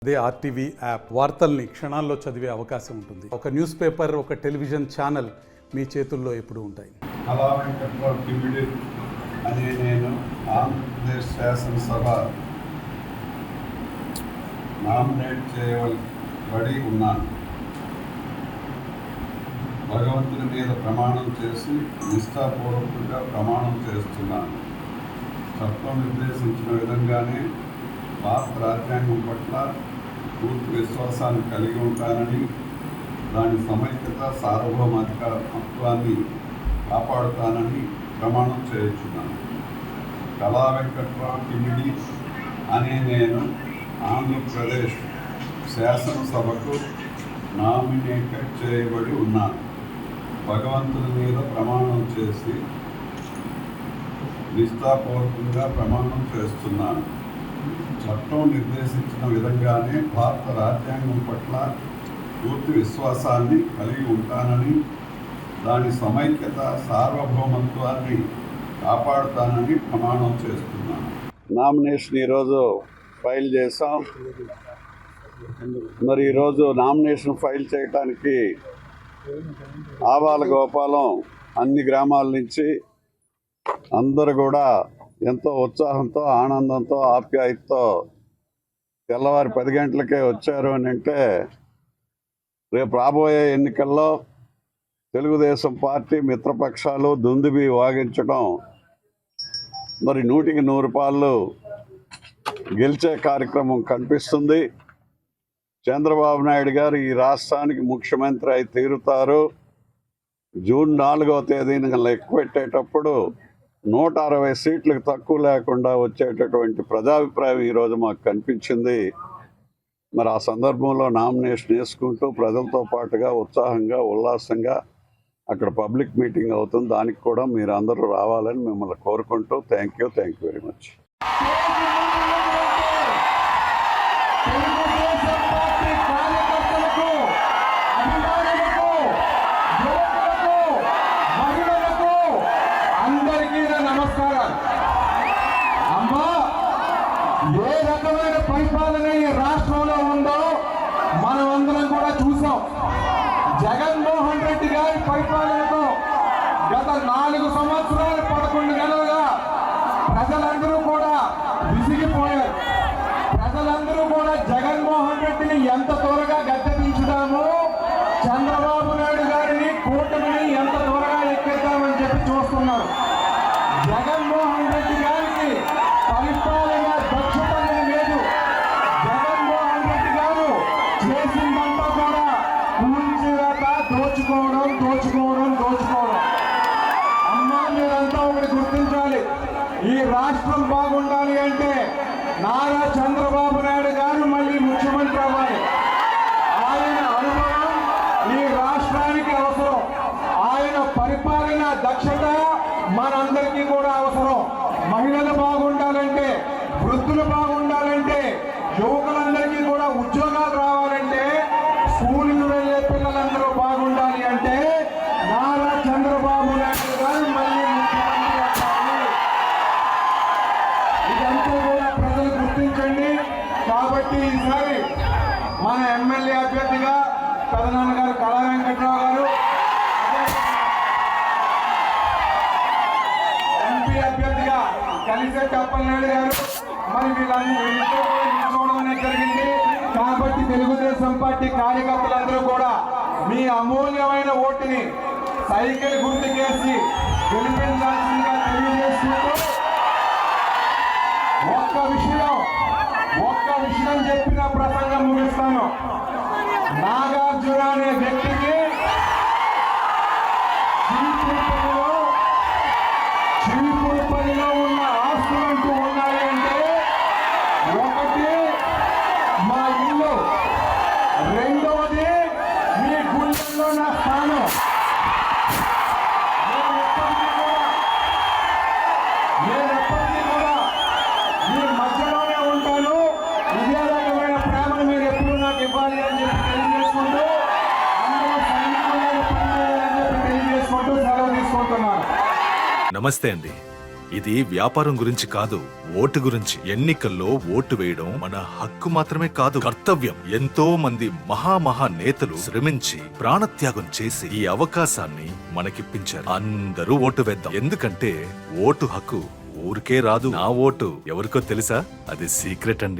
అదే RTV app వార్తల్ని క్షణాల్లో చదివే అవకాశం ఉంటుంది. ఒక న్యూస్ పేపర్, ఒక టెలివిజన్ ఛానల్ మీ చేతుల్లో ఎప్పుడూ ఉంటాయి. కళా వెంకట్రావు కిమిడి అనే నేను ఆంధ్రప్రదేశ్ శాసనసభ నామినేట్ చేయబడి ఉన్నాను. భగవంతుని మీద ప్రమాణం చేసి నిష్ఠాపూర్వకంగా ప్రమాణం చేస్తున్నాను. చట్టం నిర్దేశించిన విధంగానే భారత రాజ్యాంగం పట్ల పూర్తి విశ్వాసాన్ని కలిగి ఉంటానని, దాని సమైక్యత సార్వభౌమాధికారాన్ని కాపాడుతానని ప్రమాణం చేయించున్నాను. కళా వెంకట్రావు కిమిడి అనే నేను ఆంధ్రప్రదేశ్ శాసనసభకు నామినేటెడ్ చేయబడి ఉన్నాను. భగవంతుని మీద ప్రమాణం చేసి నిష్ఠాపూర్వకంగా ప్రమాణం చేస్తున్నాను. చట్టం నిర్దేశించిన విధంగానే భారత రాజ్యాంగం పట్ల పూర్తి విశ్వాసాన్ని కలిగి ఉంటానని, దాని సమైక్యత సార్వభౌమత్వాన్ని కాపాడుతానని ప్రమాణం చేస్తున్నాను. నామినేషన్ ఈరోజు ఫైల్ చేశాం. మరి ఈరోజు నామినేషన్ ఫైల్ చేయడానికి ఆవాల గోపాలం అన్ని గ్రామాల నుంచి అందరూ కూడా ఎంతో ఉత్సాహంతో, ఆనందంతో, ఆప్యాయతతో తెల్లవారి 10 గంటలకే వచ్చారు అని అంటే, రేపు రాబోయే ఎన్నికల్లో తెలుగుదేశం పార్టీ మిత్రపక్షాలు దుందుబి వాగించడం, మరి 100కి 100 పాళ్ళు గెలిచే కార్యక్రమం కనిపిస్తుంది. చంద్రబాబు నాయుడు గారు ఈ రాష్ట్రానికి ముఖ్యమంత్రి అయి తీరుతారు. జూన్ 4వ తేదీన లెక్క పెట్టేటప్పుడు 160 సీట్లకు తక్కువ లేకుండా వచ్చేటటువంటి ప్రజాభిప్రాయం ఈరోజు మాకు కనిపించింది. మరి ఆ సందర్భంలో నామినేషన్ వేసుకుంటూ ప్రజలతో పాటుగా ఉత్సాహంగా, ఉల్లాసంగా అక్కడ పబ్లిక్ మీటింగ్ అవుతుంది. దానికి కూడా మీరు అందరూ రావాలని మిమ్మల్ని కోరుకుంటూ థ్యాంక్ యూ వెరీ మచ్. ఏ రకమైన పరిపాలన ఈ రాష్ట్రంలో ఉందో మనం అందరం కూడా చూసాం. జగన్మోహన్ రెడ్డి గారి పరిపాలనతో గత 4 సంవత్సరాలు 11 నెలలుగా ప్రజలందరూ కూడా విసిగిపోయారు. ప్రజలందరూ కూడా జగన్మోహన్ రెడ్డిని ఎంత త్వరగా గద్దెదించుదామో, చంద్రబాబు నాయుడు గారిని, కూటమిని ఎంత త్వరగా ఎక్కిద్దామని చెప్పి చూస్తున్నారు. జగన్మోహన్ రెడ్డి గారికి పరిపాలన దక్షత లేదు. జగన్మోహన్ రెడ్డి గారు చేసిందంతా కూడా కూల్చివేత, దోచుకోవడం. అమ్మా, మీరంతా ఒకటి గుర్తించాలి. ఈ రాష్ట్రం బాగుండాలి అంటే నారా చంద్రబాబు నాయుడు గారు మళ్ళీ ముఖ్యమంత్రి అవ్వాలి. ఆయన అనుభవం ఈ రాష్ట్రానికి అవసరం. ఆయన పరిపాలన దక్షత మనందరికీ కూడా అవసరం. మహిళలు బాగుండాలంటే, వృద్ధులు బాగుండాలంటే, యువకులందరికీ కూడా ఉద్యోగాలు రావాలంటే, స్కూలుకు వెళ్ళే పిల్లలందరూ బాగుండాలి అంటే నారా చంద్రబాబు నాయుడు గారు మళ్ళీ ముఖ్యమంత్రి అవ్వాలి. ఇదంతా కూడా ప్రజలు గుర్తించండి. కాబట్టి ఈసారి మన ఎమ్మెల్యే అభ్యర్థిగా పెదనాన్నగారు కళా వెంకట్రావు గారు, ఎంపీ అభ్యర్థిగా కలిసెట్టి అప్పలనాయుడు గారు, మరి వీళ్ళందరూ చూడడం అనేది జరిగింది. కాబట్టి తెలుగుదేశం పార్టీ కార్యకర్తలందరూ కూడా మీ అమూల్యమైన ఓటుని సైకిల్ గుర్తుకేసి గెలిపించాల్సిందిగా తెలియజేసుకుంటూ, ఒక్క విషయం చెప్పిన ప్రసంగం ముగిస్తాను. నాగార్జున అనే వ్యక్తికి చీపురుపల్లిలో ఉన్న ఆస్తులంటూ ఉన్నాయి అంటే, ఒకటి మా ఇల్లు, రెండవది మీ గుండెల్లో నా స్థానం. నేను ఎప్పటికీ కూడా మీ మధ్యలోనే ఉంటాను. ఇదే రకమైన ప్రేమను మీరు ఎప్పుడు నాకు ఇవ్వాలి అని చెప్పి తెలియజేసుకుంటూ, అందరూ సైనికులను పనిచేయాలని చెప్పి తెలియజేసుకుంటూ సెలవు తీసుకుంటున్నాను. నమస్తే అండి. ఇది వ్యాపారం గురించి కాదు, ఓటు గురించి. ఎన్నికల్లో ఓటు వేయడం మన హక్కు మాత్రమే కాదు, కర్తవ్యం. ఎంతో మంది మహా నేతలు శ్రమించి ప్రాణత్యాగం చేసి ఈ అవకాశాన్ని మనకిప్పించారు. అందరూ ఓటు వేద్దాం, ఎందుకంటే ఓటు హక్కు ఊరికే రాదు. నా ఓటు ఎవరికో తెలుసా? అది సీక్రెట్ అండి.